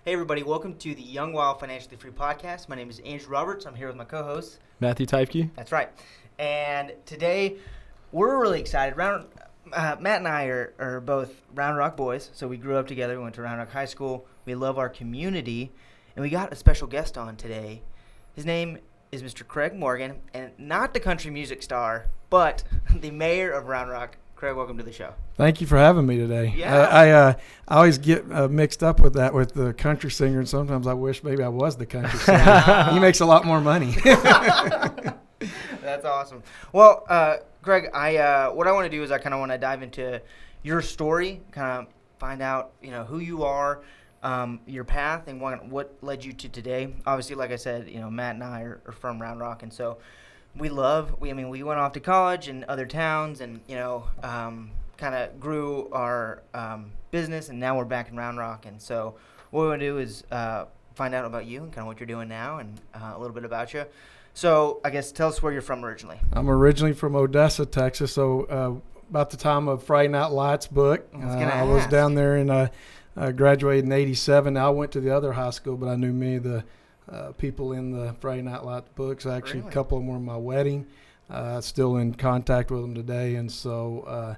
Hey everybody, welcome to the Young Wild Financially Free podcast. My name is Andrew Roberts. I'm here with my co-host Matthew Teifke. That's right. And today we're really excited. Matt and I are both Round Rock boys, so we grew up together. We went to Round Rock High School. We love our community, and we got a special guest on today. His name is Mr. Craig Morgan, and not the country music star, but the mayor of Round Rock. Craig, welcome to the show. Thank you for having me today. Yeah. I always get mixed up with the country singer, and sometimes I wish maybe I was the country singer. He makes a lot more money. That's awesome. Well, Craig, what I want to do is I kind of want to dive into your story, kind of find out, who you are, your path, and what led you to today. Obviously, like I said, Matt and I are from Round Rock, and so we went off to college in other towns, and kind of grew our business, and now we're back in Round Rock. And so what we want to do is find out about you and kind of what you're doing now, and a little bit about you. So I guess tell us where you're from originally. I'm originally from Odessa, Texas. So about the time of Friday Night Lights book, I was down there and graduated in '87. I went to the other high school, but I knew many of the people in the Friday Night Lights books. Actually, Really? A couple of them were in my wedding. Still in contact with them today, and so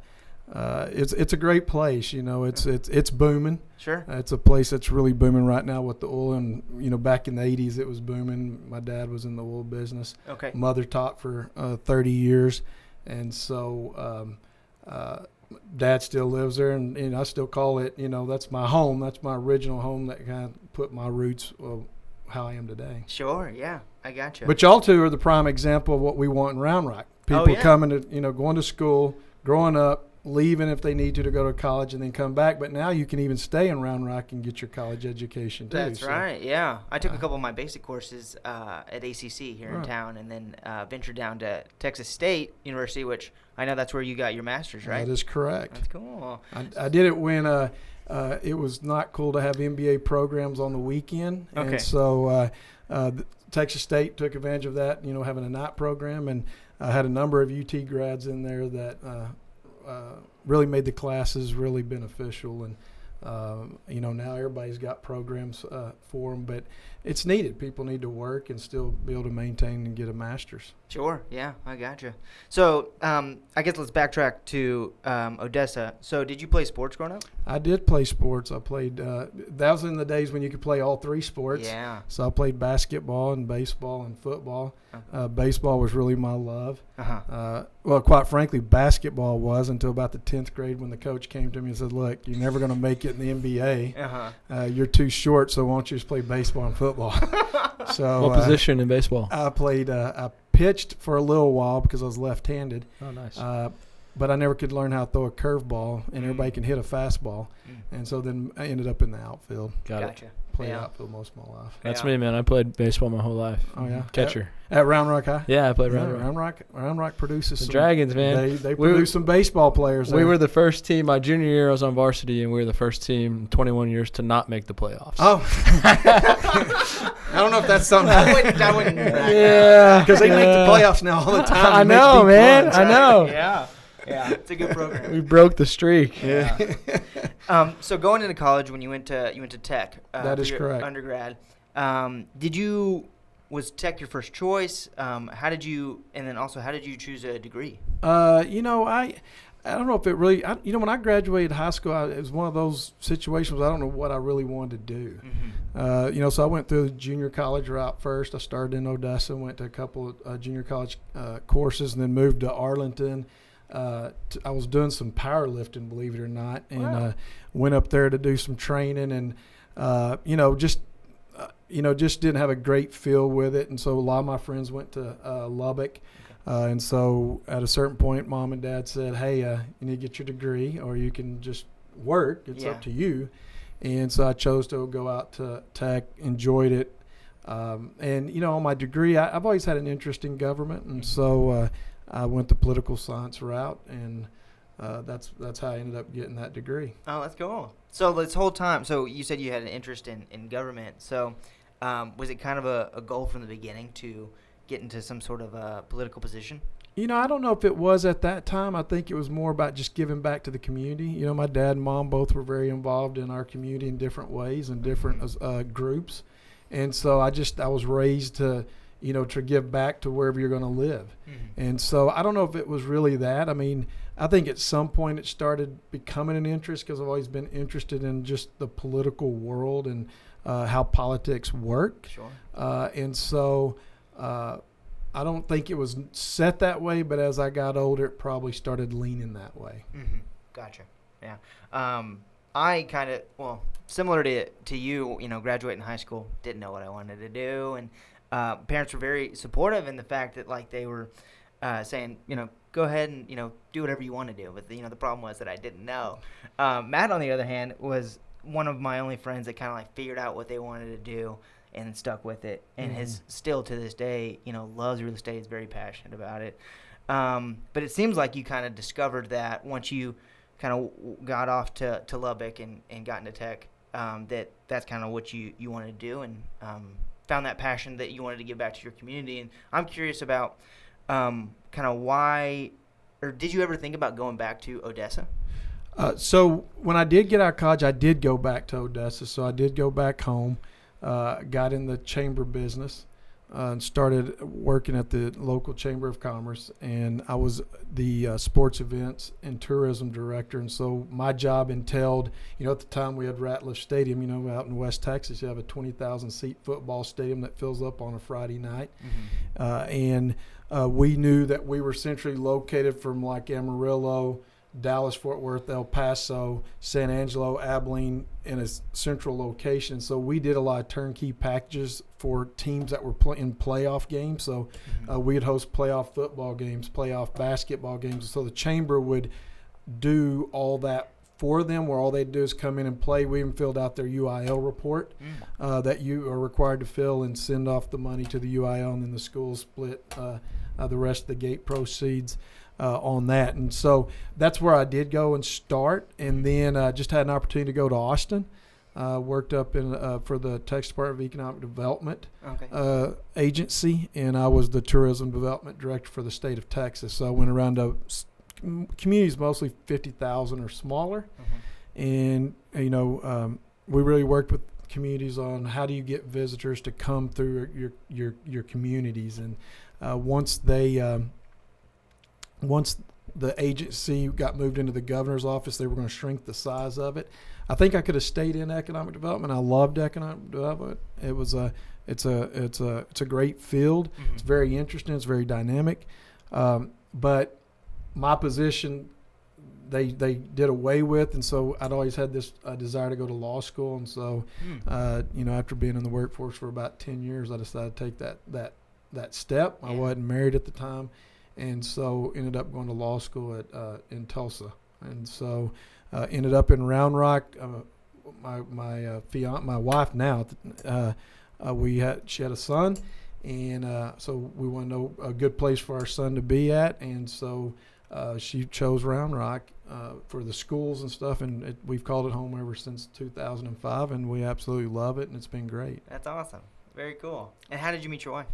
it's a great place. It's booming. Sure. It's a place that's really booming right now with the oil, and back in the '80s it was booming. My dad was in the oil business. Okay. Mother taught for 30 years, and so Dad still lives there, and I still call it. That's my home. That's my original home. That kind of put my roots how I am today. Sure. Yeah, I gotcha. But y'all two are the prime example of what we want in Round Rock. People coming to going to school, growing up, leaving if they need to go to college, and then come back. But now you can even stay in Round Rock and get your college education too. That's right. Yeah, I took a couple of my basic courses at ACC here in town, and then ventured down to Texas State University, which I know that's where you got your master's, right? That is correct. That's cool. I did it when it was not cool to have MBA programs on the weekend. Okay. And so Texas State took advantage of that, having a night program, and I had a number of UT grads in there that really made the classes really beneficial. And now everybody's got programs for them, but it's needed. People need to work and still be able to maintain and get a master's. Sure. Yeah, I gotcha. So I guess let's backtrack to Odessa. So did you play sports growing up? I did play sports. I played that was in the days when you could play all three sports. Yeah. So I played basketball and baseball and football. Baseball was really my love. Well, quite frankly, basketball was until about the 10th grade when the coach came to me and said, look, you're never going to make it in the NBA. You're too short, so why don't you just play baseball and football? So what position in baseball? I played I pitched for a little while because I was left-handed. Oh, nice. But I never could learn how to throw a curveball, and everybody can hit a fastball. And so then I ended up in the outfield. Gotcha. Played outfield most of my life. That's me, man. I played baseball my whole life. Oh, yeah? Catcher. At Round Rock High? Yeah, I played Round Rock. Round Rock produces The some Dragons, man. They produce some baseball players. We were the first team. My junior year, I was on varsity, and we were the first team in 21 years to not make the playoffs. Oh. I don't know if that's something. I wouldn't Yeah. Because they make the playoffs now all the time. I know, man. Runs, I know. Yeah. Yeah, it's a good program. We broke the streak. Yeah. So going into college, when you went to Tech, that is for your correct. Undergrad, was Tech your first choice? How did you choose a degree? I don't know if it really. When I graduated high school, it was one of those situations. I don't know what I really wanted to do. So I went through the junior college route first. I started in Odessa, went to a couple of junior college courses, and then moved to Arlington. I was doing some powerlifting, believe it or not, and went up there to do some training, and just didn't have a great feel with it, and so a lot of my friends went to Lubbock, and so at a certain point, Mom and Dad said, "Hey, you need to get your degree, or you can just work. It's up to you." And so I chose to go out to Tech, enjoyed it, and on my degree, I've always had an interest in government, and so. I went the political science route, and that's how I ended up getting that degree. Oh, that's cool. So this whole time, so you said you had an interest in government. So was it kind of a goal from the beginning to get into some sort of political position? I don't know if it was at that time. I think it was more about just giving back to the community. My dad and mom both were very involved in our community in different ways and different groups. And so I was raised to give back to wherever you're going to live. Mm-hmm. And so I don't know if it was really that. I mean, I think at some point it started becoming an interest because I've always been interested in just the political world and how politics work. Sure. And so I don't think it was set that way, but as I got older, it probably started leaning that way. Mm-hmm. Gotcha. Yeah. I kind of, similar to you, graduating high school, didn't know what I wanted to do. And parents were very supportive in the fact that, like, they were saying, go ahead and, do whatever you want to do. But, the problem was that I didn't know. Matt, on the other hand, was one of my only friends that kind of, like, figured out what they wanted to do and stuck with it, and has still to this day, loves real estate, is very passionate about it. But it seems like you kind of discovered that once you kind of got off to Lubbock and got into tech, that's kind of what you wanted to do, and found that passion that you wanted to give back to your community. And I'm curious about kind of why, or did you ever think about going back to Odessa? So when I did get out of college, I did go back to Odessa. So I did go back home, got in the chamber business, and started working at the local Chamber of Commerce. And I was the sports events and tourism director. And so my job entailed, at the time we had Ratliff Stadium, out in West Texas. You have a 20,000 seat football stadium that fills up on a Friday night. Mm-hmm. And we knew that we were centrally located from like Amarillo, Dallas, Fort Worth, El Paso, San Angelo, Abilene, in a central location. So we did a lot of turnkey packages for teams that were in playoff games. So we'd host playoff football games, playoff basketball games. So the chamber would do all that for them, where all they'd do is come in and play. We even filled out their UIL report that you are required to fill and send off the money to the UIL, and then the school split the rest of the gate proceeds on that. And so that's where I did go and start, and then just had an opportunity to go to Austin. Worked up in for the Texas Department of Economic Development agency, and I was the tourism development director for the state of Texas. So I went around to communities mostly 50,000 or smaller, and we really worked with communities on how do you get visitors to come through your communities. And once the agency got moved into the governor's office, they were going to shrink the size of it. I think I could have stayed in economic development. I loved economic development. It's a great field. Mm-hmm. It's very interesting. It's very dynamic. But my position, they did away with, and so I'd always had this desire to go to law school. And so, after being in the workforce for about 10 years, I decided to take that step. Yeah. I wasn't married at the time. And so ended up going to law school in Tulsa, and so ended up in Round Rock. My wife now, she had a son, and so we wanted to know a good place for our son to be at, and so she chose Round Rock for the schools and stuff, and we've called it home ever since 2005, and we absolutely love it, and it's been great. That's awesome. Very cool. And how did you meet your wife?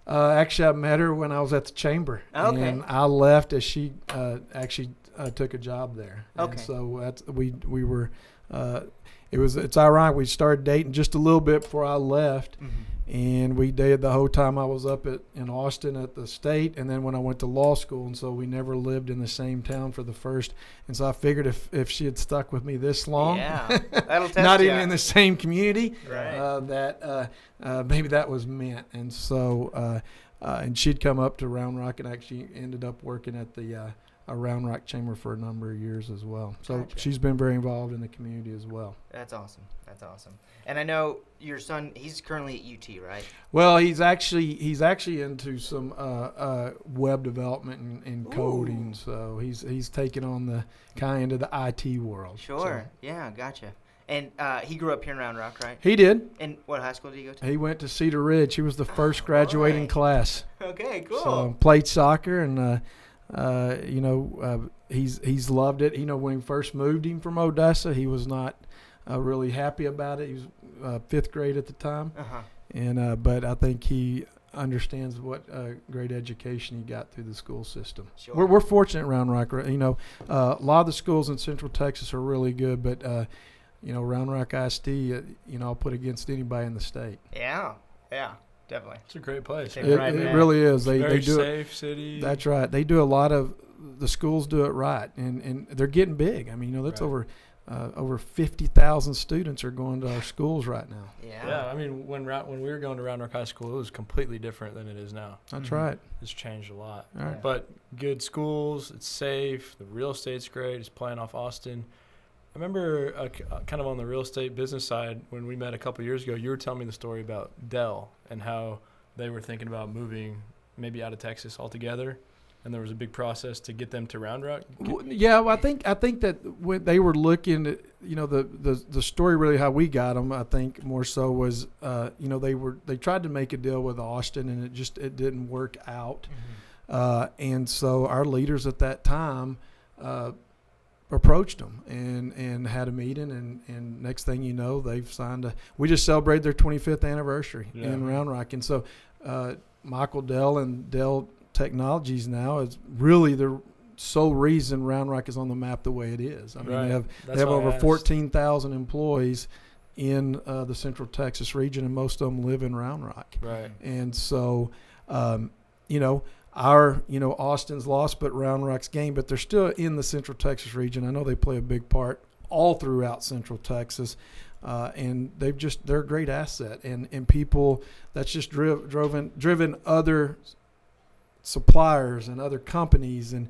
Actually, I met her when I was at the chamber, and I left as she actually took a job there. Okay. And so we were. It's ironic. We started dating just a little bit before I left, and we dated the whole time I was up in Austin at the state, and then when I went to law school, and so we never lived in the same town for the first. And so I figured if she had stuck with me this long, that'll test not you even in the same community, right. That maybe that was meant. And so and she'd come up to Round Rock and actually ended up working at the Round Rock Chamber for a number of years as well. So Gotcha. She's been very involved in the community as well. That's awesome. And I know your son, he's currently at UT, right? Well, he's actually into some web development and coding. So he's taking on the kind of the IT world. Sure. So. Yeah, gotcha. And he grew up here in Round Rock, right? He did. And what high school did he go to? He went to Cedar Ridge. He was the first graduating class. Okay, cool. So played soccer, and he's loved it. When he first moved him from Odessa, he was not really happy about it. He was 5th grade at the time, and but I think he understands what great education he got through the school system. Sure. We're fortunate in Round Rock. You know, a lot of the schools in Central Texas are really good, but you know, Round Rock ISD, you know, I'll put against anybody in the state. Yeah, definitely. It's a great place. It- It, Right, it man. really is. They Very do it. safe city. That's right. They do a lot of the schools do it right, and they're getting big. I mean, you know, that's Right. over 50,000 students are going to our schools right now. Yeah, I mean, when we were going to Round Rock High School, it was completely different than it is now. That's Mhm. right. It's changed a lot. All right. But good schools, it's safe, the real estate's great, it's playing off Austin. I remember kind of on the real estate business side, when we met a couple years ago, you were telling me the story about Dell and how they were thinking about moving maybe out of Texas altogether, and there was a big process to get them to Round Rock. Yeah, well, I think that when they were looking at, you know, the story really how we got them, I think more so was, you know, they tried to make a deal with Austin and it didn't work out. And so our leaders at that time approached them and had a meeting, and next thing you know, they've signed we just celebrated their 25th anniversary in Round Rock. And so Michael Dell and Dell Technologies now is really the sole reason Round Rock is on the map the way it is. I mean, Right. they have over 14,000 employees in the Central Texas region, and most of them live in Round Rock. Right. And so, you know, Austin's lost, but Round Rock's gained, but they're still in the Central Texas region. I know they play a big part all throughout Central Texas. And they're a great asset, and people that's just driven other suppliers and other companies, and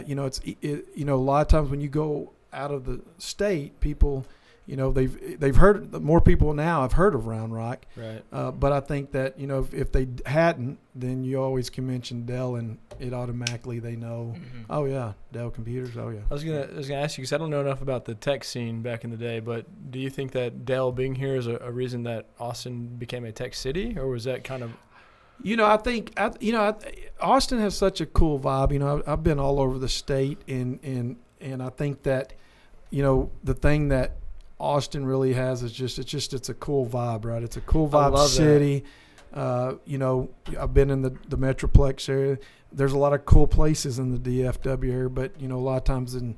you know, you know, a lot of times when you go out of the state, people, you know, they've heard, more people now have heard of Round Rock. Right. But I think that, you know, if they hadn't, then you always can mention Dell, and it automatically they know. Mhm. Oh yeah, Dell computers. Oh yeah. I was gonna ask you, because I don't know enough about the tech scene back in the day, but do you think that Dell being here is a reason that Austin became a tech city, or was that kind of? You know, I think Austin has such a cool vibe. You know, I've been all over the state, and I think that, you know, the thing that Austin really has is it's a cool vibe, right? It's a cool I vibe love city. You know, I've been in the Metroplex area. There's a lot of cool places in the DFW area, but, you know, a lot of times in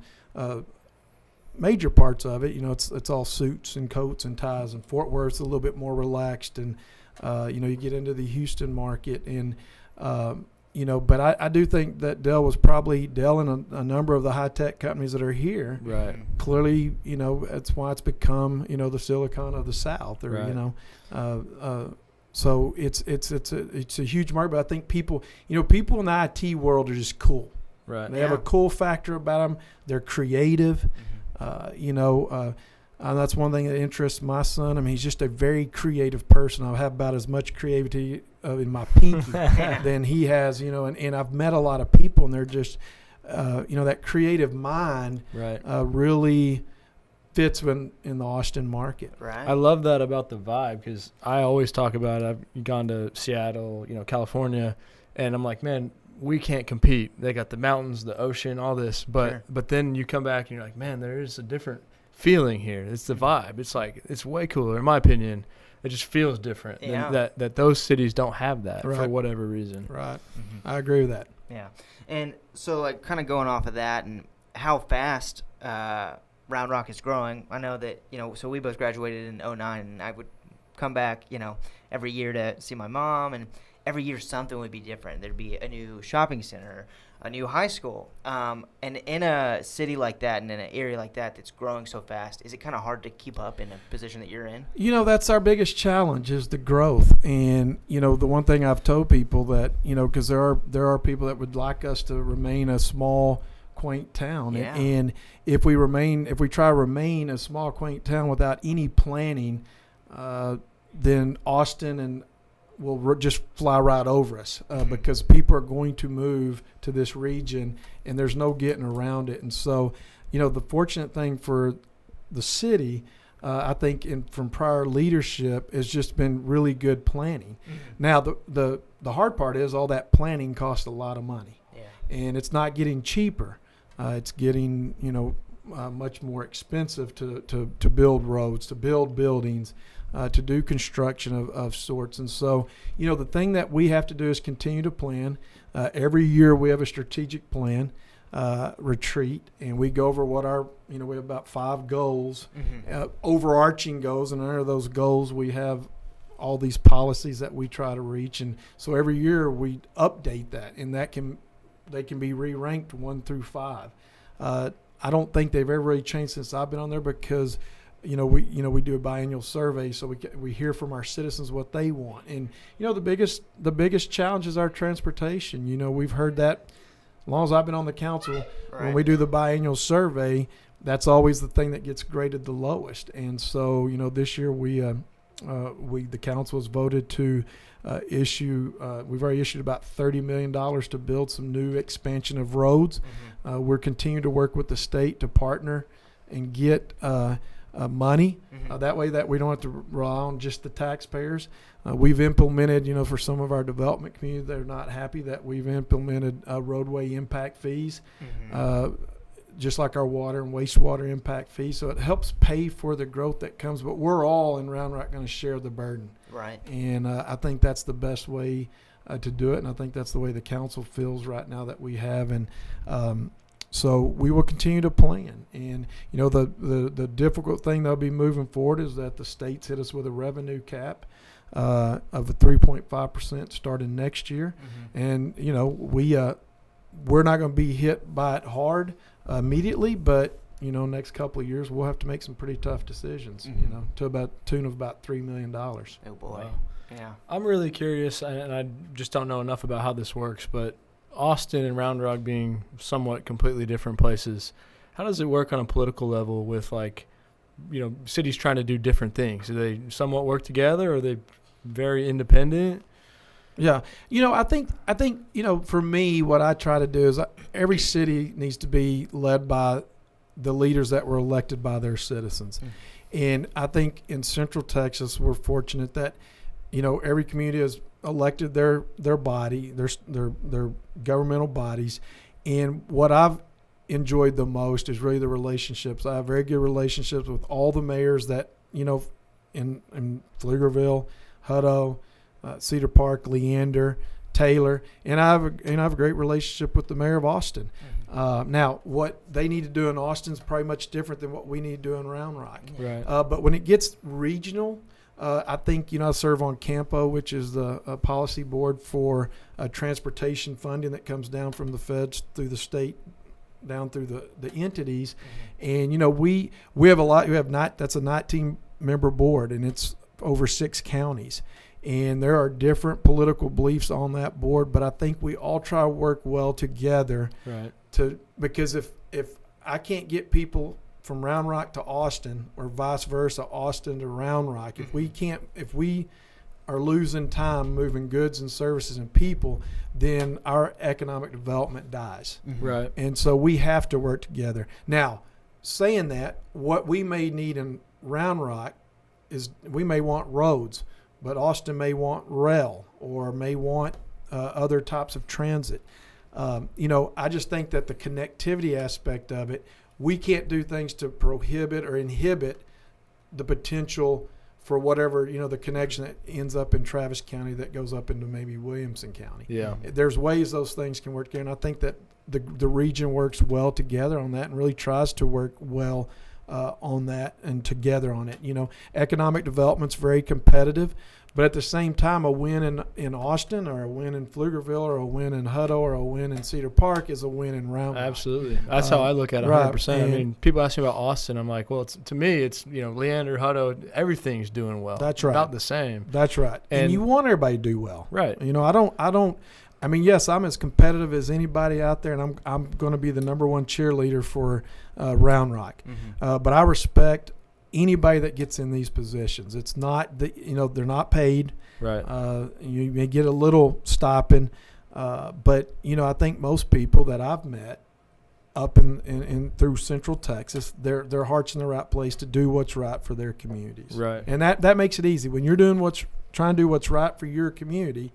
major parts of it, you know, it's all suits and coats and ties, and Fort Worth's a little bit more relaxed, and you know, you get into the Houston market, and you know, but I do think that Dell and a number of the high tech companies that are here. Right. Clearly, you know, that's why it's become, you know, the Silicon of the South, or Right. you know, so it's a huge market. But I think people in the IT world are just cool. Right. They have a cool factor about them. They're creative. You know, that's one thing that interests my son. I mean, he's just a very creative person. I have about as much creativity in my pinky than he has, you know, and I've met a lot of people, and they're just, you know, that creative mind Right. really fits in the Austin market. Right. I love that about the vibe, because I always talk about it. I've gone to Seattle, you know, California, and I'm like, man, we can't compete. They got the mountains, the ocean, all this, but then you come back and you're like, man, there is a different feeling here. It's the vibe. It's like, it's way cooler, in my opinion. It just feels different. Yeah. That those cities don't have that for Right. whatever reason. Right. Mhm. I agree with that. Yeah. And so, like, kind of going off of that and how fast Round Rock is growing, I know that, you know, so we both graduated in 2009, and I would come back, you know, every year to see my mom, and every year something would be different. There'd be a new shopping center, a new high school. And in a city like that, and in an area like that that's growing so fast, is it kind of hard to keep up in a position that you're in? You know, that's our biggest challenge, is the growth. And, you know, the one thing I've told people that, you know, because there are people that would like us to remain a small, quaint town. Yeah. And if we try to remain a small, quaint town without any planning, then Austin will just fly right over us, because people are going to move to this region, and there's no getting around it. And so, you know, the fortunate thing for the city, I think, from prior leadership, has just been really good planning. Mm-hmm. Now, the hard part is all that planning costs a lot of money, Yeah. and it's not getting cheaper. It's getting, you know, much more expensive to build roads, to build buildings. to do construction of sorts. And so, the thing that we have to do is continue to plan. Every year we have a strategic plan retreat, and we go over what we have about 5 goals, overarching goals, and under those goals we have all these policies that we try to reach. And so every year we update that, and they can be re-ranked 1 through 5. I don't think they've ever really changed since I've been on there, because we do a biannual survey, so we hear from our citizens what they want. And the biggest challenge is our transportation. We've heard that as long as I've been on the council. Right. When we do the biannual survey, that's always the thing that gets graded the lowest. And so this year the council has voted to we've already issued about $30 million to build some new expansion of roads. We're continuing to work with the state to partner and get money. That way that we don't have to rely on just the taxpayers. We've implemented, for some of our development communities, they're not happy that we've implemented roadway impact fees, just like our water and wastewater impact fees. So it helps pay for the growth that comes, but we're all in Round Rock going to share the burden. Right. And I think that's the best way to do it, and I think that's the way the council feels right now that we have. And so we will continue to plan. And the difficult thing that'll be moving forward is that the state's hit us with a revenue cap of a 3.5% starting next year. And we're not going to be hit by it hard immediately, but next couple of years we'll have to make some pretty tough decisions. To tune of about $3 million. Oh boy. Wow. Yeah. I'm really curious, and I just don't know enough about how this works, but Austin and Round Rock being somewhat completely different places, how does it work on a political level with cities trying to do different things? Do they somewhat work together, or are they very independent? Yeah. I think for me, what I try to do is every city needs to be led by the leaders that were elected by their citizens. And I think in Central Texas, we're fortunate that, every community has elected their body, their governmental bodies. And what I've enjoyed the most is really the relationships. I have very good relationships with all the mayors that, in Pflugerville, Hutto, Cedar Park, Leander, Taylor, and I have a great relationship with the mayor of Austin. Now, what they need to do in Austin is probably much different than what we need to do in Round Rock. Right. But when it gets regional, I think I serve on CAMPO, which is the policy board for transportation funding that comes down from the feds through the state down through the entities. And we have a lot. That's a 19-member board, and it's over 6 counties. And there are different political beliefs on that board, but I think we all try to work well together. Right. Because if I can't get people from Round Rock to Austin, or vice versa, Austin to Round Rock, if we are losing time moving goods and services and people, then our economic development dies. Right. And so we have to work together. Now, saying that, what we may need in Round Rock is we may want roads, but Austin may want rail or may want other types of transit. I just think that the connectivity aspect of it, we can't do things to prohibit or inhibit the potential for whatever, the connection that ends up in Travis County that goes up into maybe Williamson County. Yeah. There's ways those things can work together, and I think that the region works well together on that and really tries to work well on that and together on it. Economic development's very competitive, but at the same time, a win in Austin or a win in Pflugerville or a win in Hutto or a win in Cedar Park is a win in Round Rock. Absolutely. That's how I look at it 100%. Right. I mean, people ask me about Austin. I'm like, well, to me, it's, Leander, Hutto, everything's doing well. That's right. About the same. That's right. And you want everybody to do well. Right. Yes, I'm as competitive as anybody out there, and I'm going to be the number one cheerleader for Round Rock. But I respect anybody that gets in these positions. It's not they're not paid. Right. You may get a little stopping, but I think most people that I've met up in through Central Texas, their heart's in the right place to do what's right for their communities. Right. And that makes it easy when you're trying to do what's right for your community.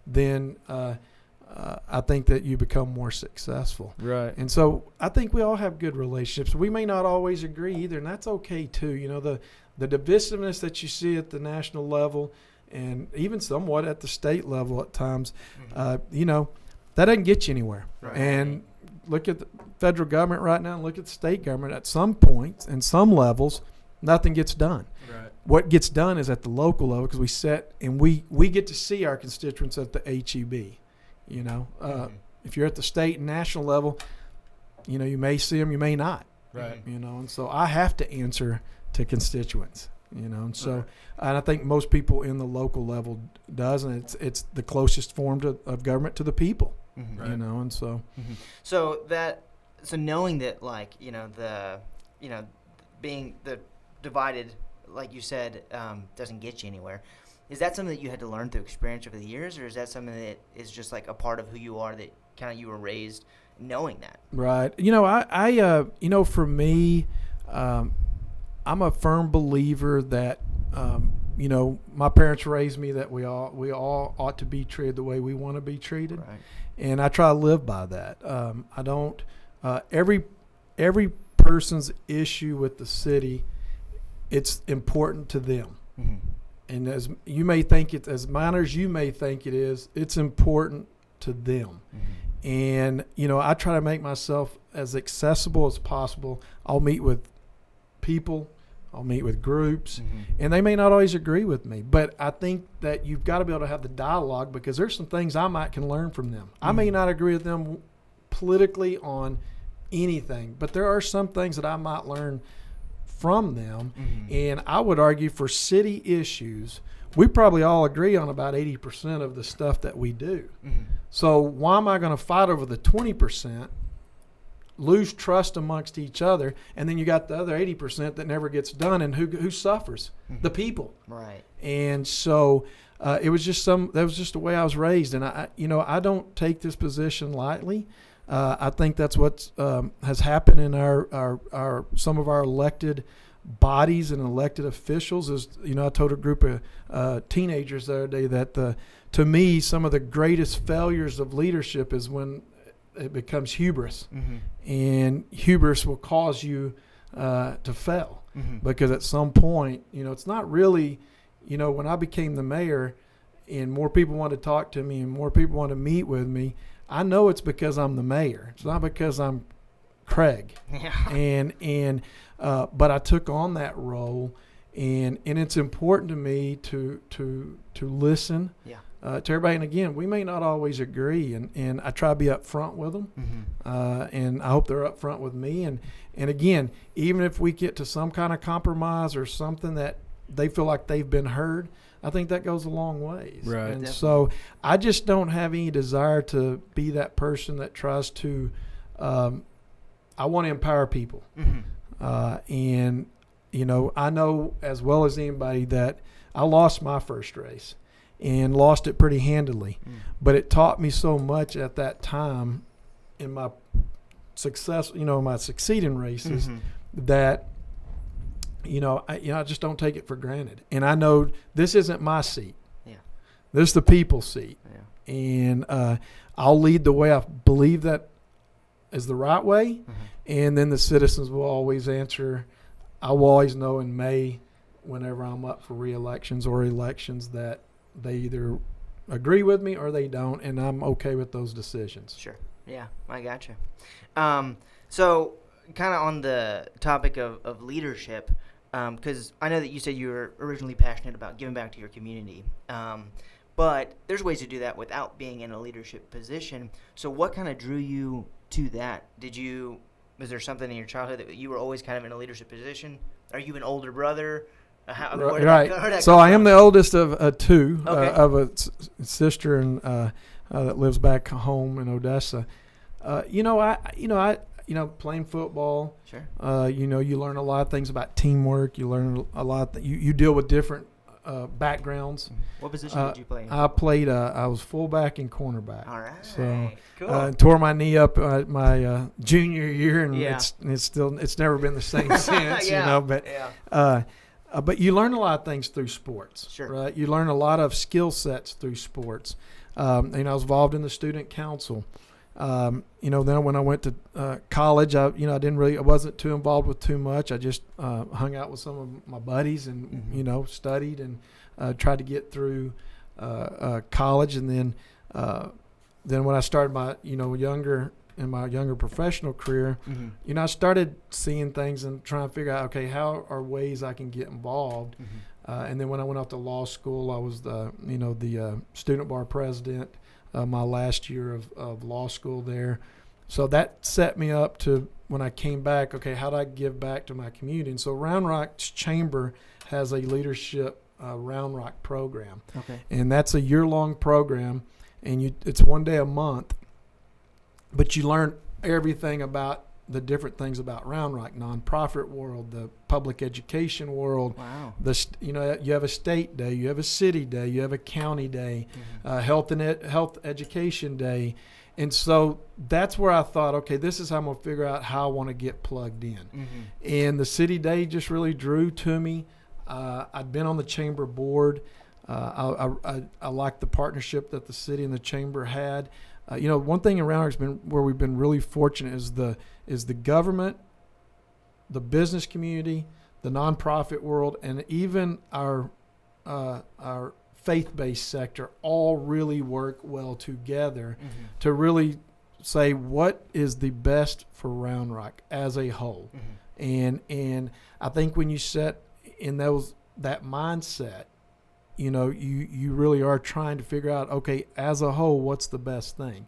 Then I think that you become more successful. Right. And so I think we all have good relationships. We may not always agree either, and that's okay too. the divisiveness that you see at the national level and even somewhat at the state level at times, that doesn't get you anywhere. Right. And look at the federal government right now and look at the state government. At some points and some levels, nothing gets done. Right. What gets done is at the local level because we set and we get to see our constituents at the HEB. If you're at the state and national level, you may see them, you may not. Right. And so I have to answer to constituents. And so and I think most people in the local level does, and it's the closest form of government to the people. Right. And so. So knowing that, being the divided, like you said, doesn't get you anywhere. Is that something that you had to learn through experience over the years, or is that something that is just like a part of who you are, that kind of you were raised knowing that? Right. For me, I'm a firm believer that, my parents raised me that we all ought to be treated the way we want to be treated. Right. And I try to live by that. I don't, every person's issue with the city, it's important to them. Mm-hmm. And as you may think it, as minor as you may think it is, it's important to them. Mm-hmm. And, I try to make myself as accessible as possible. I'll meet with people, I'll meet with groups, and they may not always agree with me. But I think that you've got to be able to have the dialogue because there's some things I can learn from them. I may not agree with them politically on anything, but there are some things that I might learn from them. And I would argue for city issues, we probably all agree on about 80% of the stuff that we do. So why am I going to fight over the 20%, lose trust amongst each other, and then you got the other 80% that never gets done, and who suffers? The people. Right. And so that was just the way I was raised, and I don't take this position lightly. I think that's what has happened in our some of our elected bodies and elected officials. Is I told a group of teenagers the other day that to me some of the greatest failures of leadership is when it becomes hubris, and hubris will cause you to fail because at some point it's not really when I became the mayor and more people wanted to talk to me and more people wanted to meet with me. I know it's because I'm the mayor. It's not because I'm Craig. Yeah. But I took on that role, and it's important to me to listen to everybody. And again, we may not always agree, and I try to be upfront with them, and I hope they're upfront with me. And again, even if we get to some kind of compromise or something that they feel like they've been heard, I think that goes a long ways. Right. And Definitely. so I just don't have any desire to be that person that tries to I want to empower people. And, I know as well as anybody that I lost my first race and lost it pretty handily. But it taught me so much at that time in my success, my succeeding races that I just don't take it for granted. And I know this isn't my seat. Yeah. This is the people's seat. Yeah. And I'll lead the way I believe that is the right way. And then the citizens will always answer. I will always know in May, whenever I'm up for re-elections or elections, that they either agree with me or they don't, and I'm okay with those decisions. Sure. Yeah, I gotcha. So kind of on the topic of leadership, because I know that you said you were originally passionate about giving back to your community, but there's ways to do that without being in a leadership position. So what kind of drew you to that? Was there something in your childhood that you were always kind of in a leadership position? Are you an older brother? Right. So I am the oldest of two, Okay. of a sister and that lives back home in Odessa. Playing football. Sure. You learn a lot of things about teamwork. You learn a lot. You deal with different backgrounds. What position did you play in? I played. I was fullback and cornerback. All right. So Cool. tore my knee up my junior year, and Yeah. it's never been the same since. Yeah. But Yeah. but you learn a lot of things through sports. Sure. Right. You learn a lot of skill sets through sports. I was involved in the student council, Then when I went to college, I wasn't too involved with too much. I just hung out with some of my buddies and studied and tried to get through college. And then when I started my younger professional career, I started seeing things and trying to figure out, okay, how are ways I can get involved. And then when I went off to law school, I was the student bar president my last year of law school there. So that set me up to, when I came back, okay, how do I give back to my community? And so Round Rock's Chamber has a leadership Round Rock program. Okay. And that's a year-long program, and it's one day a month. But you learn everything about the different things about Round Rock, nonprofit world, the public education world. Wow. You have a state day, you have a city day, you have a county day, health education day. And so that's where I thought, okay, this is how I'm going to figure out how I want to get plugged in. And the city day just really drew to me. I'd been on the chamber board. I liked the partnership that the city and the chamber had. One thing around has been where we've been really fortunate is the government, the business community, the nonprofit world, and even our faith-based sector all really work well together to really say what is the best for Round Rock as a whole. And I think when you set in that mindset, you really are trying to figure out, okay, as a whole, what's the best thing?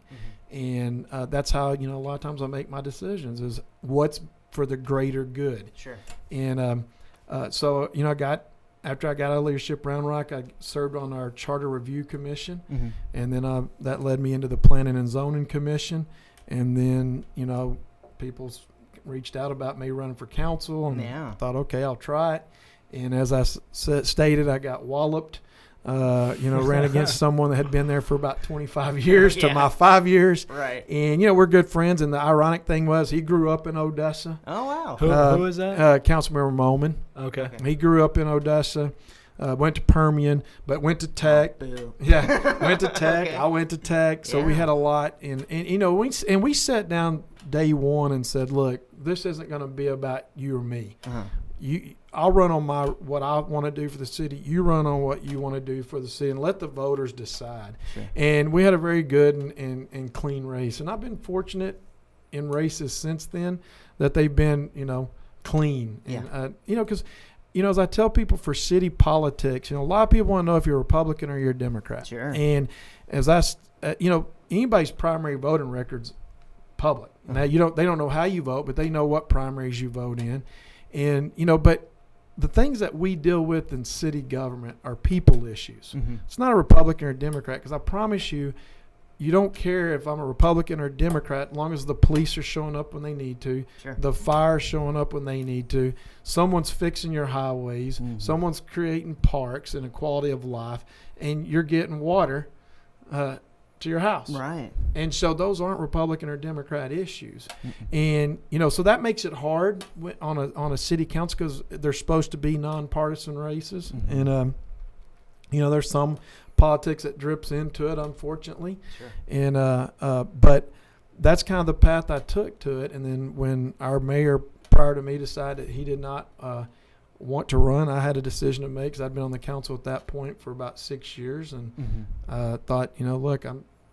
And that's how, a lot of times I make my decisions, is what's for the greater good. Sure. And so, after I got out of leadership Round Rock, I served on our Charter Review Commission. And then that led me into the Planning and Zoning Commission. And then, people reached out about me running for council, and I thought, okay, I'll try it. And as I stated, I got walloped, ran against someone that had been there for about 25 years to my 5 years. Right. And, we're good friends. And the ironic thing was he grew up in Odessa. Oh, wow. Who is that? Councilmember Moman. Okay. He grew up in Odessa, went to Permian, but went to Tech. Boo. Yeah, went to Tech. Okay. I went to Tech. So we had a lot. And we sat down day one and said, look, this isn't going to be about you or me. I'll run on what I want to do for the city. You run on what you want to do for the city, and let the voters decide. Sure. And we had a very good and clean race. And I've been fortunate in races since then that they've been, clean. And, because, as I tell people for city politics, a lot of people want to know if you're a Republican or you're a Democrat. Sure. And as anybody's primary voting record's public. Now, they don't know how you vote, but they know what primaries you vote in. And, but the things that we deal with in city government are people issues. It's not a Republican or a Democrat, because I promise you, you don't care if I'm a Republican or a Democrat, as long as the police are showing up when they need to, the fire's showing up when they need to, someone's fixing your highways, someone's creating parks and a quality of life, and you're getting water to your house. Right. And so those aren't Republican or Democrat issues. And, so that makes it hard on a city council, because they're supposed to be nonpartisan races. And, there's some politics that drips into it, unfortunately. Sure. And, but that's kind of the path I took to it. And then when our mayor prior to me decided he did not want to run, I had a decision to make, because I'd been on the council at that point for about 6 years, and thought, look,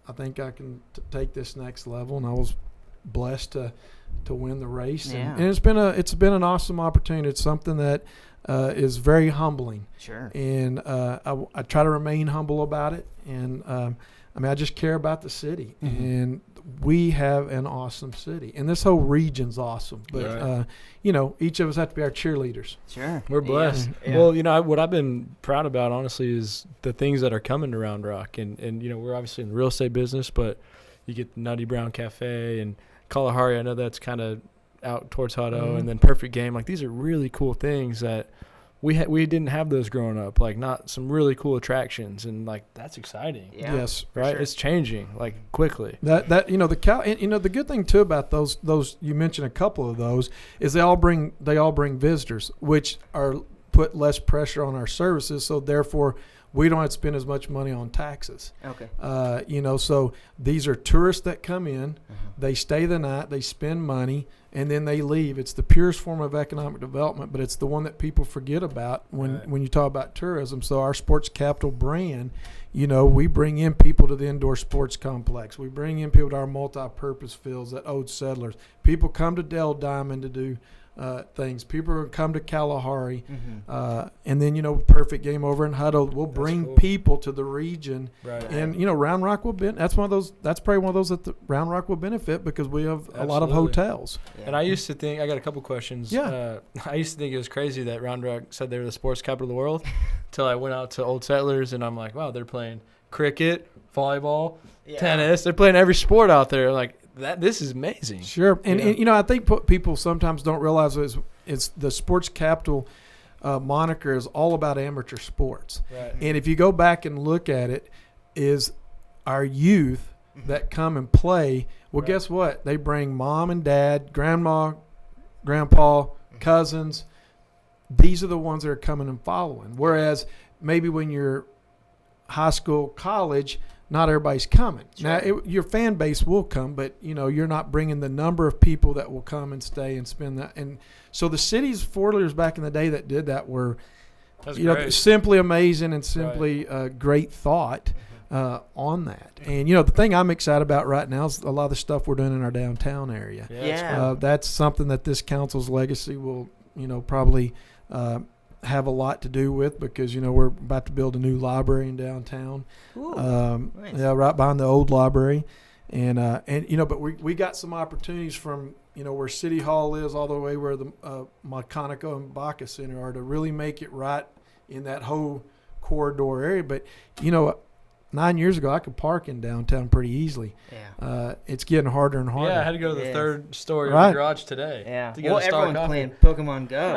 I think I can take this next level, and I was blessed to win the race. Yeah. And it's been an awesome opportunity. It's something that is very humbling. Sure. And I try to remain humble about it. And I just care about the city, and we have an awesome city, and this whole region's awesome. But each of us have to be our cheerleaders. Sure. We're blessed. Yeah. Well, what I've been proud about, honestly, is the things that are coming to Round Rock. And we're obviously in the real estate business, but you get the Nutty Brown Cafe and Kalahari. I know that's kind of out towards Hutto, and then Perfect Game. Like, these are really cool things that we didn't have those growing up. Like, not some really cool attractions, and like, that's exciting. Yeah. Yes, right. Sure. It's changing like quickly. The good thing too about those you mentioned a couple of those is they all bring visitors, which put less pressure on our services. So therefore, we don't have to spend as much money on taxes. Okay. So these are tourists that come in, they stay the night, they spend money, and then they leave. It's the purest form of economic development, but it's the one that people forget about when you talk about tourism. So our sports capital brand, we bring in people to the indoor sports complex. We bring in people to our multi-purpose fields at Old Settlers. People come to Dell Diamond to do things. People come to Kalahari, and then Perfect Game over in Huddle. We'll bring people to the region, and Round Rock will benefit. That's one of those. That's probably one of those that the Round Rock will benefit because we have a lot of hotels. Yeah. And I used to think, I got a couple questions. Yeah. I used to think it was crazy that Round Rock said they were the sports capital of the world until I went out to Old Settlers and I'm like, wow, they're playing cricket, volleyball, tennis. They're playing every sport out there. Like, this is amazing. Sure. And I think people sometimes don't realize it's the sports capital moniker is all about amateur sports. Right. And if you go back and look at it, is our youth that come and play, well, guess what? They bring mom and dad, grandma, grandpa, cousins. These are the ones that are coming and following. Whereas maybe when you're high school, college, not everybody's coming. Sure. Now, your fan base will come, but, you're not bringing the number of people that will come and stay and spend that. And so the cities, Fort Leaders back in the day that did that were, simply amazing and simply great thought on that. And, the thing I'm excited about right now is a lot of the stuff we're doing in our downtown area. That's something that this council's legacy will, probably have a lot to do with because, we're about to build a new library in downtown. Ooh, nice. Right behind the old library. And but we got some opportunities from, where City Hall is all the way where the Montconoco and Baca Center are to really make it right in that whole corridor area. But, 9 years ago, I could park in downtown pretty easily. Yeah. It's getting harder and harder. Yeah, I had to go to the third story of the garage today. Yeah. To get Everyone's playing Pokemon Go.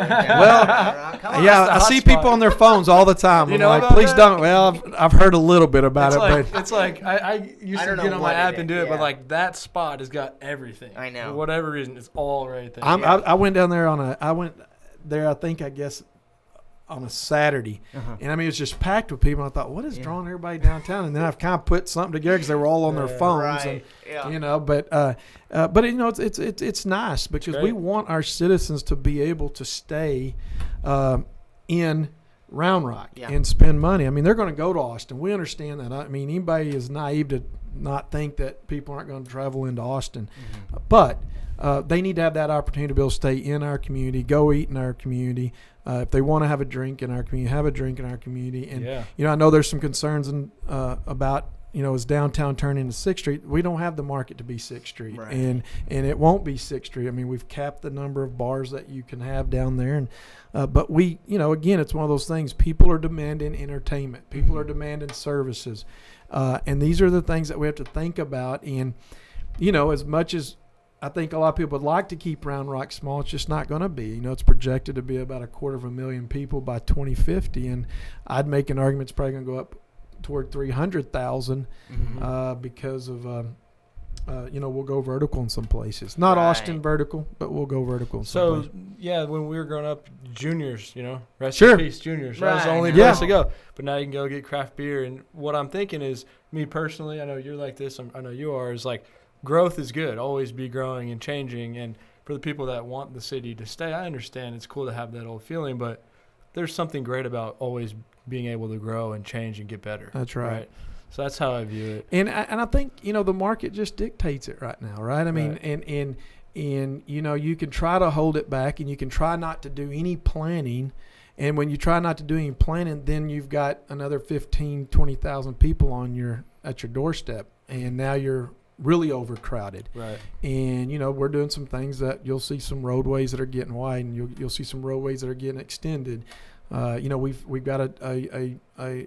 I see people on their phones all the time. I'm like, please don't. Well, I've heard a little bit about it. It's like I used to get on my app and do it, but like that spot has got everything. I know. For whatever reason, it's all right there. I went down there I guess, on a Saturday. And I mean, it's just packed with people. I thought, what is drawing everybody downtown? And then I've kind of put something together because they were all on their phones. Right. But it's nice because we want our citizens to be able to stay in Round Rock and spend money. I mean, they're going to go to Austin. We understand that. I mean, anybody is naive to not think that people aren't going to travel into Austin. But they need to have that opportunity to be able to stay in our community, go eat in our community. If they want to have a drink in our community, have a drink in our community. And, I know there's some concerns about, is downtown turning into 6th Street? We don't have the market to be 6th Street. Right. And it won't be 6th Street. I mean, we've capped the number of bars that you can have down there. And but we, again, it's one of those things. People are demanding entertainment. People are demanding services. And these are the things that we have to think about. And, as much as I think a lot of people would like to keep Round Rock small, it's just not going to be. It's projected to be about 250,000 people by 2050. And I'd make an argument it's probably going to go up toward 300,000 because of, we'll go vertical in some places. Not Austin vertical, but we'll go vertical in some places. When we were growing up, juniors, rest Sure. in peace, juniors. That was the only place to go. But now you can go get craft beer. And what I'm thinking is, me personally, I know you're like this, I know you are, is like, growth is good. Always be growing and changing. And for the people that want the city to stay, I understand it's cool to have that old feeling, but there's something great about always being able to grow and change and get better. That's right. So that's how I view it. And I think, the market just dictates it right now, right? I mean, and you can try to hold it back and you can try not to do any planning. And when you try not to do any planning, then you've got another 15, 20,000 people at your doorstep. And now you're really overcrowded. Right. And, we're doing some things that you'll see some roadways that are getting wide and you'll see some roadways that are getting extended. We've got a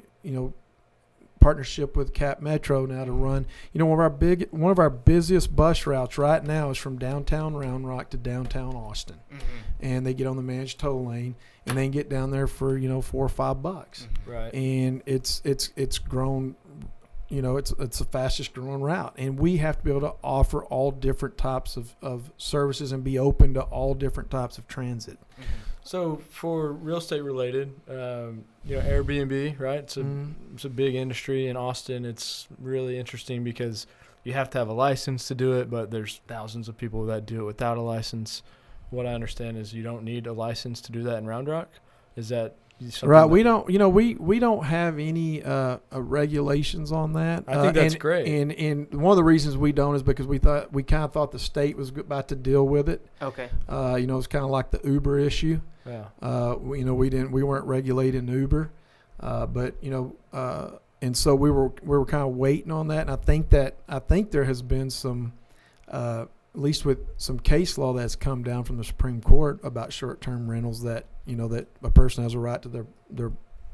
partnership with Cap Metro now to run. One of our busiest bus routes right now is from downtown Round Rock to downtown Austin. And they get on the managed tow lane and they can get down there for, $4 or $5. Right. And it's grown. It's the fastest growing route, and we have to be able to offer all different types of services and be open to all different types of transit. So for real estate related, Airbnb, right? It's a big industry in Austin. It's really interesting because you have to have a license to do it, but there's thousands of people that do it without a license. What I understand is you don't need a license to do that in Round Rock. Is that something Right? that We don't. We don't have any regulations on that. I think that's and, great. And one of the reasons we don't is because we kind of thought the state was about to deal with it. Okay. It's kind of like the Uber issue. Yeah. We weren't regulating Uber, and so we were kind of waiting on that. And I think there has been some, at least with some case law that's come down from the Supreme Court about short-term rentals that a person has a right to their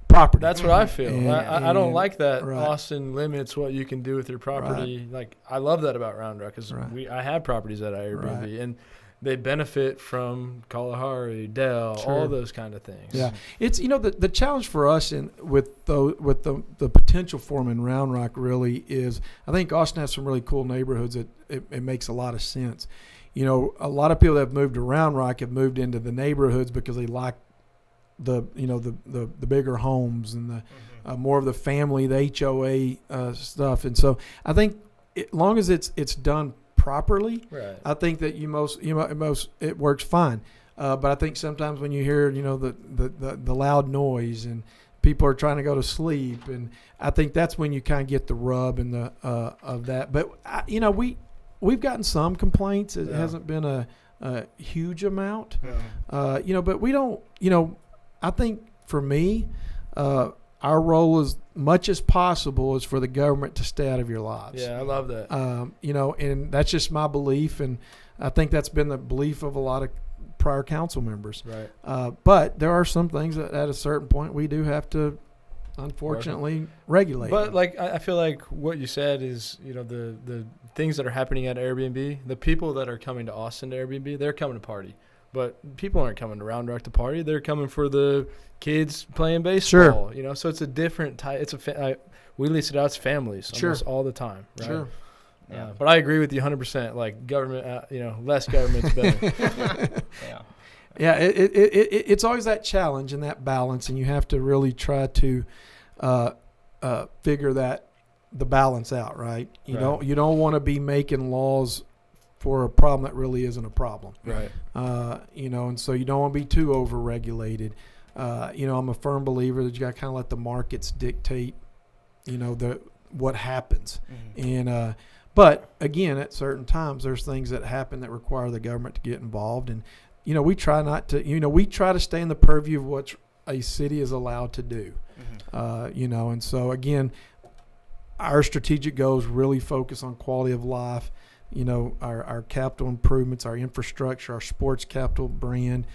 property. That's what I feel. And- I don't like that right. Austin limits what you can do with your property. Like, I love that about Round Rock because Right. I have properties that I Airbnb, Right. and they benefit from Kalahari, Dell, Sure. all those kind of things. Yeah, it's the challenge for us with the potential for them in Round Rock really is, I think Austin has some really cool neighborhoods that it makes a lot of sense. A lot of people that have moved to Round Rock have moved into the neighborhoods because they like the bigger homes and the more of the family, the HOA stuff, and so I think as long as it's done properly, Right. I think that it works fine. But I think sometimes when you hear the loud noise and people are trying to go to sleep, and I think that's when you kind of get the rub and the of that. But we've gotten some complaints. It hasn't been a huge amount. Yeah. But we don't. I think for me, our role as much as possible is for the government to stay out of your lives. Yeah, I love that. And that's just my belief, and I think that's been the belief of a lot of prior council members. Right. But there are some things that at a certain point we do have to, unfortunately, regulate. But like, I feel like what you said is, the things that are happening at Airbnb, the people that are coming to Austin to Airbnb, they're coming to party. But people aren't coming to Round Rock to party. They're coming for the kids playing baseball. Sure. So it's a different type. We lease it out to families almost all the time. Right? Sure. Yeah. But I agree with you 100%. Like, government, less government's better. Yeah. Yeah, it's always that challenge and that balance, and you have to really try to figure the balance out, right? You don't want to be making laws for a problem that really isn't a problem. Right. And so you don't want to be too over-regulated. I'm a firm believer that you got to kind of let the markets dictate, what happens. Mm-hmm. And but again, at certain times, there's things that happen that require the government to get involved. And we try not to. We try to stay in the purview of what a city is allowed to do. Mm-hmm. And so again, our strategic goals really focus on quality of life. Our capital improvements, our infrastructure, our sports capital brand.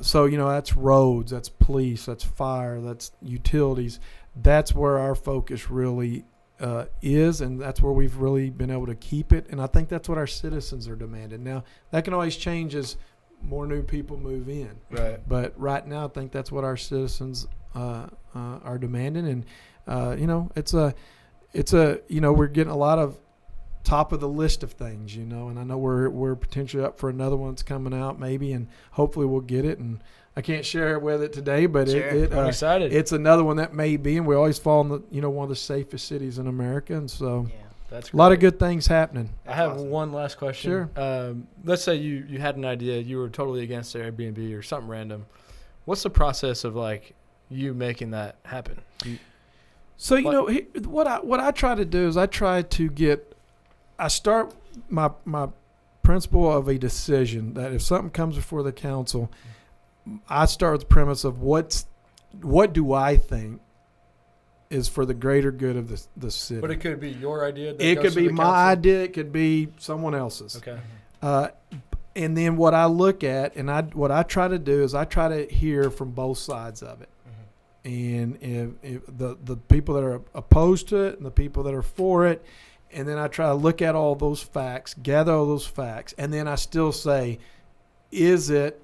So that's roads, that's police, that's fire, that's utilities. That's where our focus really is, and that's where we've really been able to keep it. And I think that's what our citizens are demanding. Now, that can always change as more new people move in. Right. But right now, I think that's what our citizens are demanding. And we're getting a lot of top of the list of things, and I know we're potentially up for another one that's coming out maybe, and hopefully we'll get it. And I can't share it with it today, but Sure. I'm excited. It's another one that may be, and we always fall in the one of the safest cities in America, and so Yeah. That's a lot of great. good things happening. I have awesome. one last question. Sure. Let's say you had an idea, you were totally against Airbnb or something random. What's the process of like you making that happen? So what I try to do is I start my principle of a decision that if something comes before the council, I start with the premise of what do I think is for the greater good of the city. But it could be your idea. That It goes could to be the my council? idea. It could be someone else's. Okay. And then what I look at and what I try to do is I try to hear from both sides of it. And if the people that are opposed to it and the people that are for it, and then I try to look at all those facts, gather all those facts, and then I still say, is it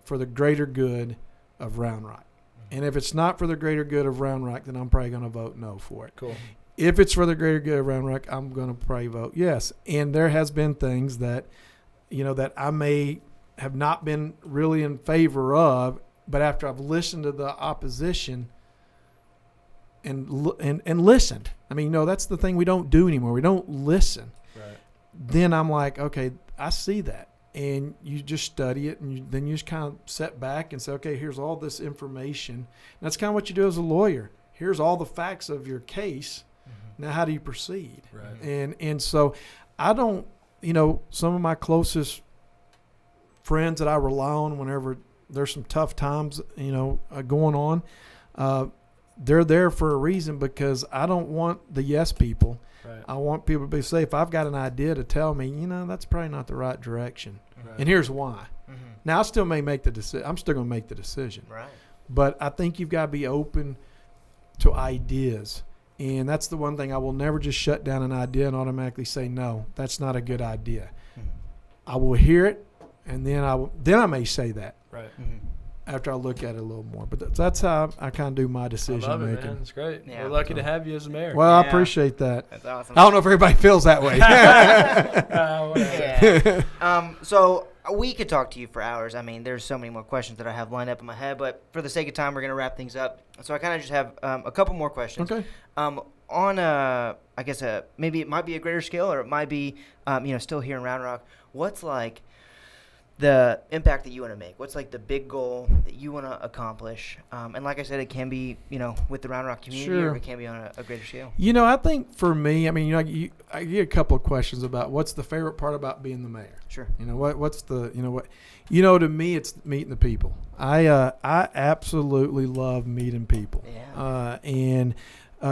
for the greater good of Round Rock? And if it's not for the greater good of Round Rock, then I'm probably going to vote no for it. Cool. If it's for the greater good of Round Rock, I'm going to probably vote yes. And there has been things that, that I may have not been really in favor of, but after I've listened to the opposition and listened. I mean, that's the thing we don't do anymore. We don't listen. Right. Then I'm like, okay, I see that. And you just study it, and then you just kind of sit back and say, okay, here's all this information. And that's kind of what you do as a lawyer. Here's all the facts of your case. Mm-hmm. Now, how do you proceed? Right. And so I don't, some of my closest friends that I rely on whenever there's some tough times, going on, they're there for a reason, because I don't want the yes people. Right. I want people to be safe. I've got an idea to tell me, that's probably not the right direction. Right. And here's why. Mm-hmm. Now, I still may make the decision. I'm still going to make the decision. Right. But I think you've got to be open to ideas. And that's the one thing. I will never just shut down an idea and automatically say, no, that's not a good idea. Mm-hmm. I will hear it, and then I may say that. Right. Mm-hmm. After I look at it a little more. But that's how I kind of do my decision I love it, making. man. It's great. Yeah. We're lucky to have you as a mayor. Well, I Yeah. appreciate that. That's awesome. I don't know if everybody feels that way. Yeah. So we could talk to you for hours. I mean, there's so many more questions that I have lined up in my head, but for the sake of time, we're going to wrap things up. So I kind of just have a couple more questions. Okay. On I guess maybe it might be a greater scale, or it might be, still here in Round Rock. What's like the impact that you want to make? What's like the big goal that you want to accomplish? And like I said, it can be, with the Round Rock community, Sure. or it can be on a greater scale. I think for me, I mean, I get a couple of questions about what's the favorite part about being the mayor. Sure. What's the, to me, it's meeting the people. I absolutely love meeting people. Yeah. And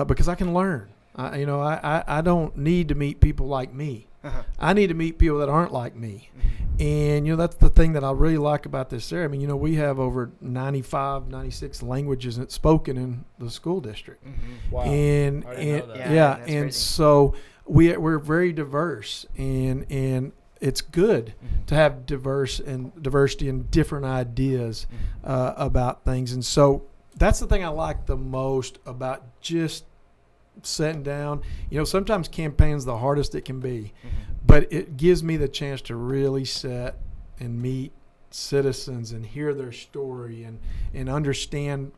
because I can learn. I don't need to meet people like me. Uh-huh. I need to meet people that aren't like me. Mm-hmm. And, that's the thing that I really like about this area. I mean, we have over 95, 96 languages that's spoken in the school district. Mm-hmm. Wow. And, I didn't know that. yeah, that's and crazy. so we're very diverse, and it's good Mm-hmm. to have diversity and different ideas Mm-hmm. about things. And so that's the thing I like the most about just sitting down. Sometimes campaign's the hardest it can be, Mm-hmm. but it gives me the chance to really sit and meet citizens and hear their story and understand,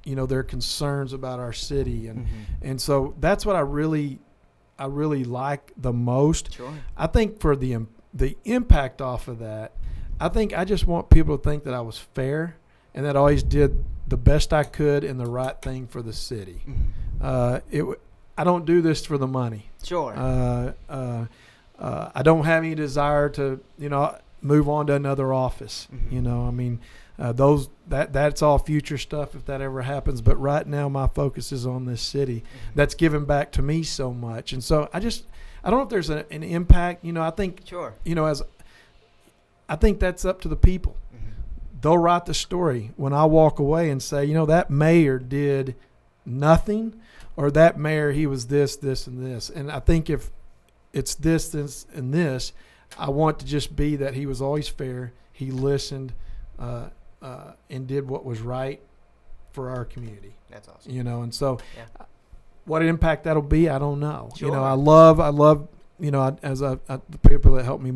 their concerns about our city. And so that's what I really like the most. Sure. I think for the impact off of that, I think I just want people to think that I was fair and that I always did the best I could and the right thing for the city. Mm-hmm. I don't do this for the money. Sure. I don't have any desire to, move on to another office. Mhm. I mean, that's all future stuff if that ever happens. But right now, my focus is on this city that's given back to me so much. And so I don't know if there's an impact. I think, Sure. I think that's up to the people. Mm-hmm. They'll write the story when I walk away and say, that mayor did nothing, or that mayor, he was this, this, and this. And I think if it's this, and this, I want to just be that he was always fair. He listened and did what was right for our community. That's awesome. And so Yeah. what impact that'll be, I don't know. Sure. I love, the people that help me,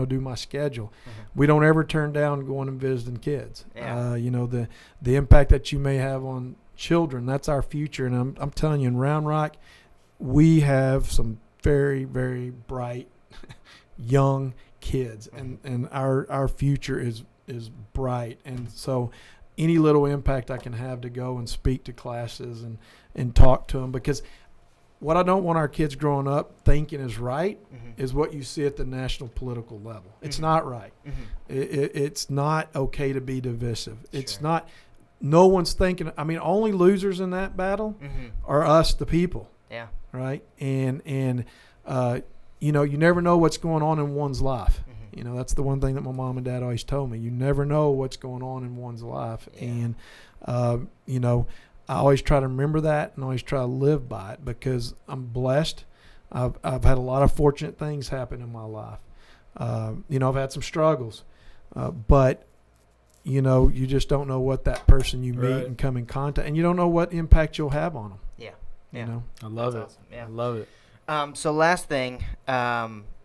do my schedule. Mm-hmm. We don't ever turn down going and visiting kids. Yeah. The impact that you may have on children, that's our future. And I'm telling you, in Round Rock, we have some very, very bright young kids, and our future is bright. And so any little impact I can have to go and speak to classes and talk to them, because what I don't want our kids growing up thinking is right is what you see at the national political level. It's not right. It's not okay to be divisive. It's Sure. not. No one's thinking. I mean, only losers in that battle are us, the people. Yeah. Right. And you never know what's going on in one's life. That's the one thing that my mom and dad always told me. You never know what's going on in one's life. Yeah. And I always try to remember that and always try to live by it, because I'm blessed. I've had a lot of fortunate things happen in my life. I've had some struggles, but you just don't know what that person you meet Right. and come in contact, and you don't know what impact you'll have on them. Yeah. You Yeah. know? I love That's it. awesome. Yeah. I love it. So last thing,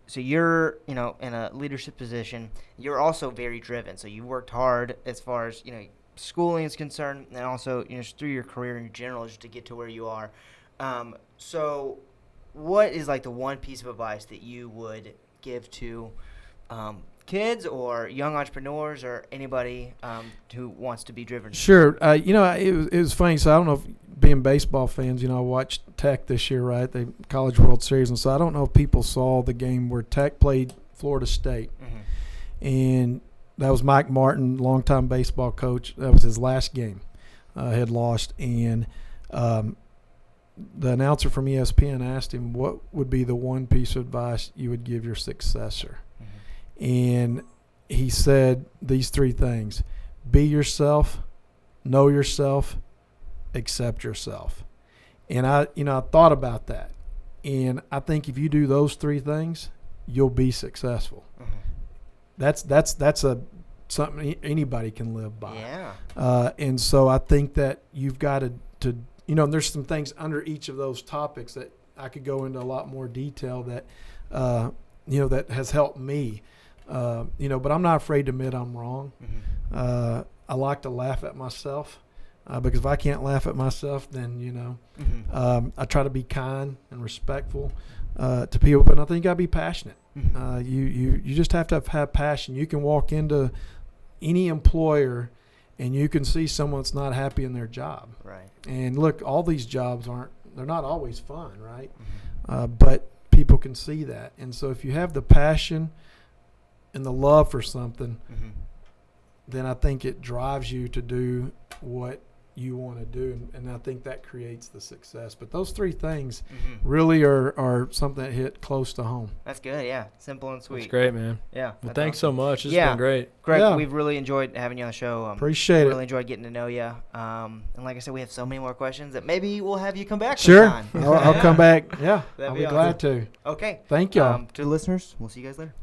so you're, in a leadership position. You're also very driven. So you worked hard as far as, schooling is concerned, and also, just through your career in general, just to get to where you are. So what is like the one piece of advice that you would give to kids or young entrepreneurs or anybody who wants to be driven? Sure. It was funny. So I don't know if being baseball fans, I watched Tech this year, right? The College World Series. And so I don't know if people saw the game where Tech played Florida State. Mm-hmm. And that was Mike Martin, longtime baseball coach. That was his last game. Had lost. And the announcer from ESPN asked him, what would be the one piece of advice you would give your successor? Mm-hmm. And he said these three things: be yourself, know yourself, accept yourself. And I thought about that. And I think if you do those three things, you'll be successful. Mm-hmm. That's something anybody can live by. Yeah. And so I think that you've got to there's some things under each of those topics that I could go into a lot more detail that, that has helped me. But I'm not afraid to admit I'm wrong. Mm-hmm. I like to laugh at myself because if I can't laugh at myself, then, mm-hmm. I try to be kind and respectful to people, but I think you got to be passionate. Mm-hmm. You just have to have passion. You can walk into any employer and you can see someone that's not happy in their job. Right. And look, all these jobs they're not always fun, right? Mm-hmm. But people can see that. And so if you have the passion and the love for something, mm-hmm. then I think it drives you to do what you want to do. And I think that creates the success. But those three things mm-hmm. really are something that hit close to home. That's good, yeah. Simple and sweet. That's great, man. Yeah. Well, thanks awesome. So much. It's been great. Greg, we've really enjoyed having you on the show. Appreciate it. Really enjoyed getting to know you. And like I said, we have so many more questions that maybe we'll have you come back Sure. sometime. I'll come back. Yeah. That'd I'll be be awesome. glad to. Okay. Thank y'all. To the listeners, we'll see you guys later.